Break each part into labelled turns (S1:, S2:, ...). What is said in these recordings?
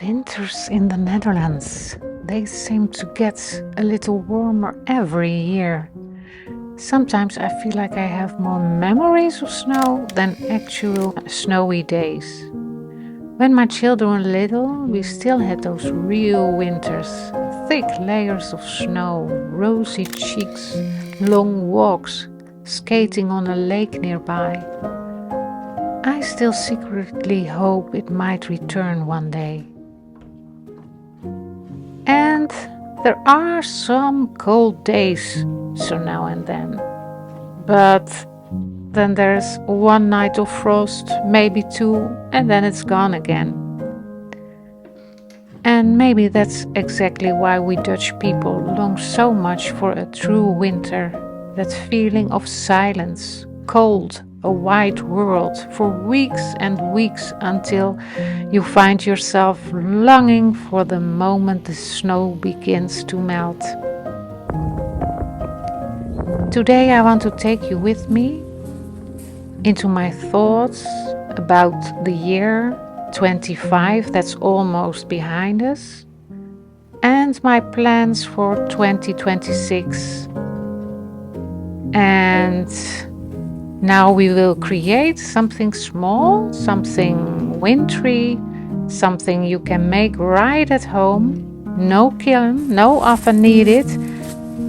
S1: Winters in the Netherlands. They seem to get a little warmer every year. Sometimes I feel like I have more memories of snow than actual snowy days. When my children were little, we still had those real winters. Thick layers of snow, rosy cheeks, long walks, skating on a lake nearby. I still secretly hope it might return one day. And there are some cold days, so now and then. But then there's one night of frost, maybe two, and then it's gone again. And maybe that's exactly why we Dutch people long so much for a true winter. That feeling of silence, cold, a wide world for weeks and weeks until you find yourself longing for the moment the snow begins to melt. Today I want to take you with me into my thoughts about the year 25 that's almost behind us and my plans for 2026. And now we will create something small, something wintry, something you can make right at home. No kiln, no oven needed,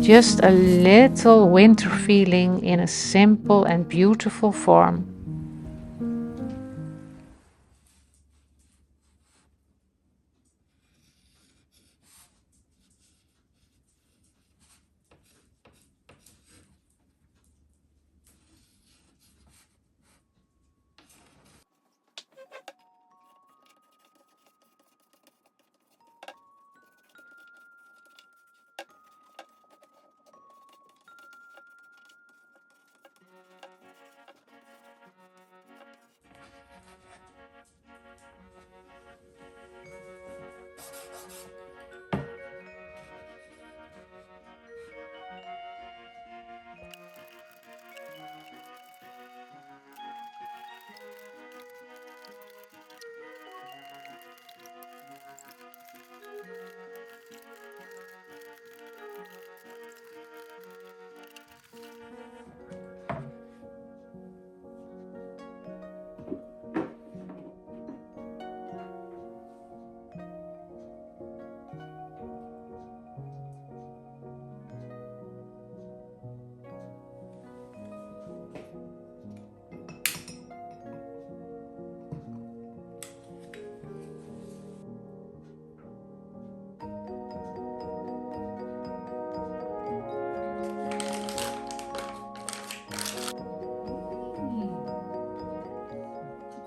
S1: just a little winter feeling in a simple and beautiful form.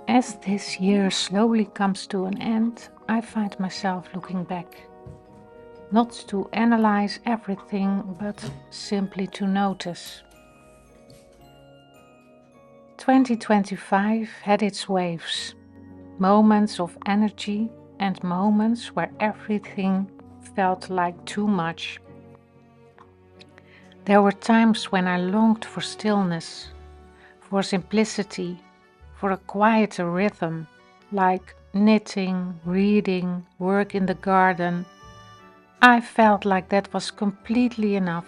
S1: As this year slowly comes to an end, I find myself looking back. Not to analyze everything, but simply to notice. 2025 had its waves, moments of energy and moments where everything felt like too much. There were times when I longed for stillness, for simplicity, for a quieter rhythm, like knitting, reading, work in the garden. I felt like that was completely enough.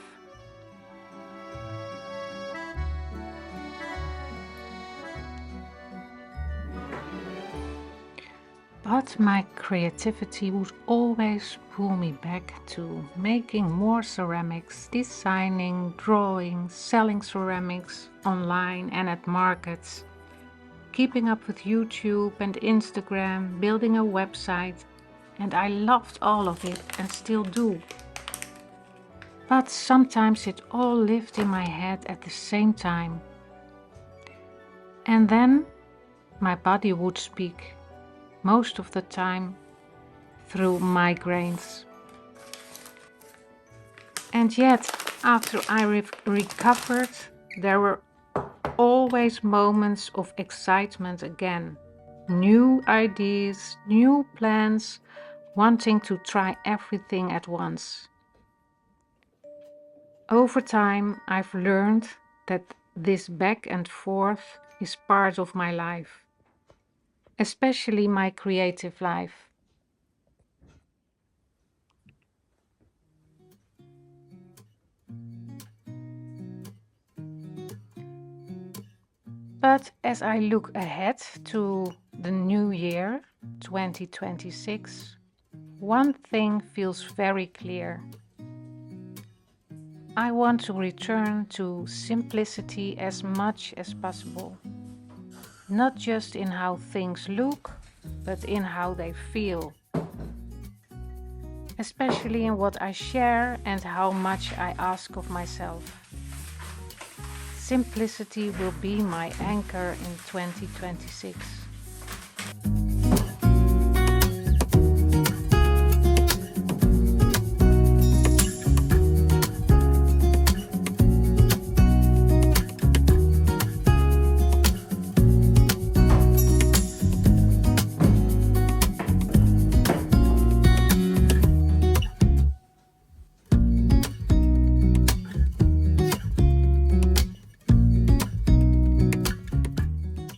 S1: But my creativity would always pull me back to making more ceramics, designing, drawing, selling ceramics online and at markets, keeping up with YouTube and Instagram, building a website, and I loved all of it and still do. But sometimes it all lived in my head at the same time. And then my body would speak, most of the time through migraines. And yet, after I recovered, there were always moments of excitement again. New ideas, new plans, wanting to try everything at once. Over time, I've learned that this back and forth is part of my life, especially my creative life. But as I look ahead to the new year, 2026, one thing feels very clear. I want to return to simplicity as much as possible, not just in how things look, but in how they feel, especially in what I share and how much I ask of myself. Simplicity will be my anchor in 2026.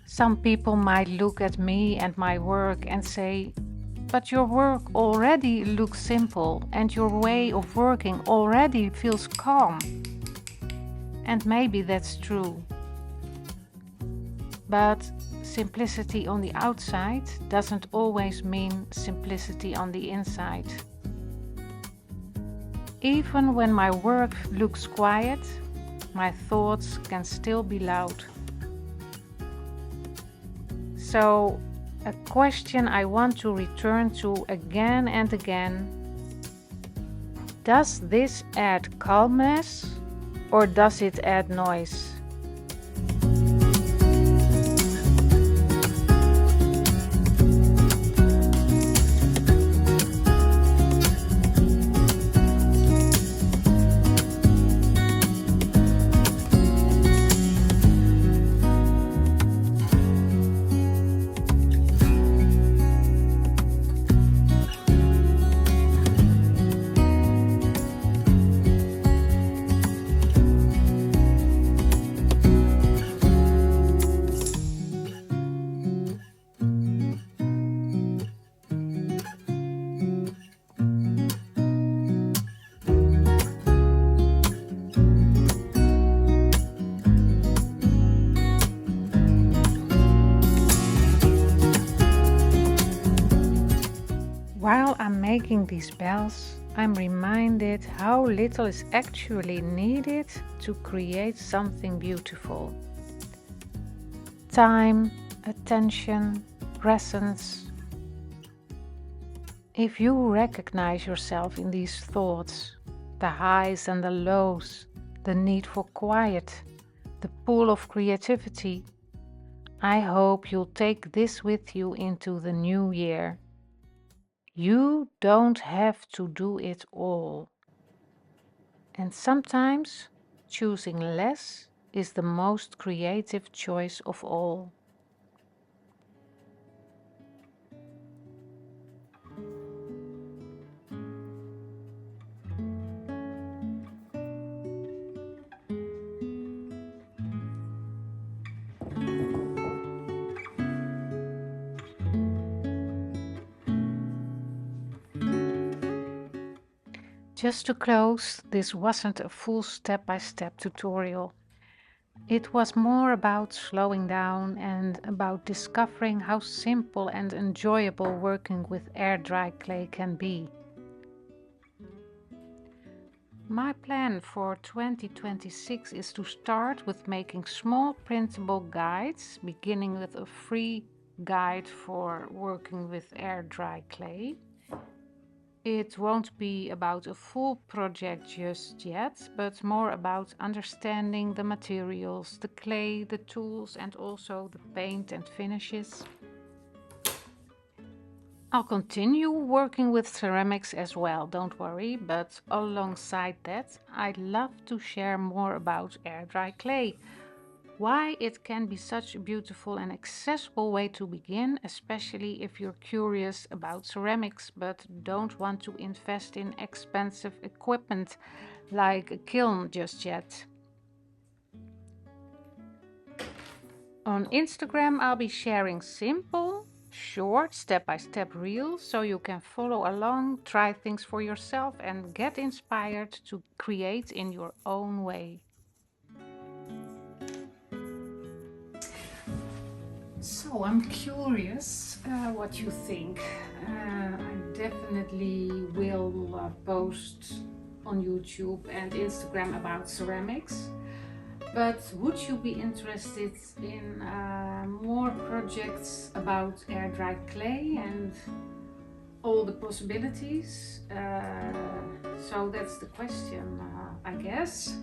S1: Some people might look at me and my work and say, but your work already looks simple and your way of working already feels calm. And maybe that's true. But simplicity on the outside doesn't always mean simplicity on the inside. Even when my work looks quiet, my thoughts can still be loud. So, a question I want to return to again and again: does this add calmness or does it add noise? While I'm making these bells, I'm reminded how little is actually needed to create something beautiful. Time, attention, presence. If you recognize yourself in these thoughts, the highs and the lows, the need for quiet, the pool of creativity, I hope you'll take this with you into the new year. You don't have to do it all. And sometimes choosing less is the most creative choice of all. Just to close, this wasn't a full step-by-step tutorial. It was more about slowing down and about discovering how simple and enjoyable working with air dry clay can be. My plan for 2026 is to start with making small printable guides, beginning with a free guide for working with air dry clay. It won't be about a full project just yet, but more about understanding the materials, the clay, the tools, and also the paint and finishes. I'll continue working with ceramics as well, don't worry, but alongside that, I'd love to share more about air dry clay. Why it can be such a beautiful and accessible way to begin, especially if you're curious about ceramics but don't want to invest in expensive equipment like a kiln just yet. On Instagram, I'll be sharing simple, short, step-by-step reels so you can follow along, try things for yourself, and get inspired to create in your own way. So I'm curious what you think. I definitely will post on YouTube and Instagram about ceramics. But would you be interested in more projects about air dried clay and all the possibilities? So that's the question, I guess.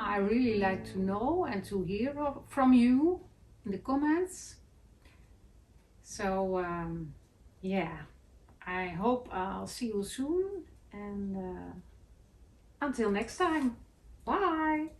S1: I really like to know and to hear from you in the comments. So, yeah, I hope I'll see you soon and until next time. Bye!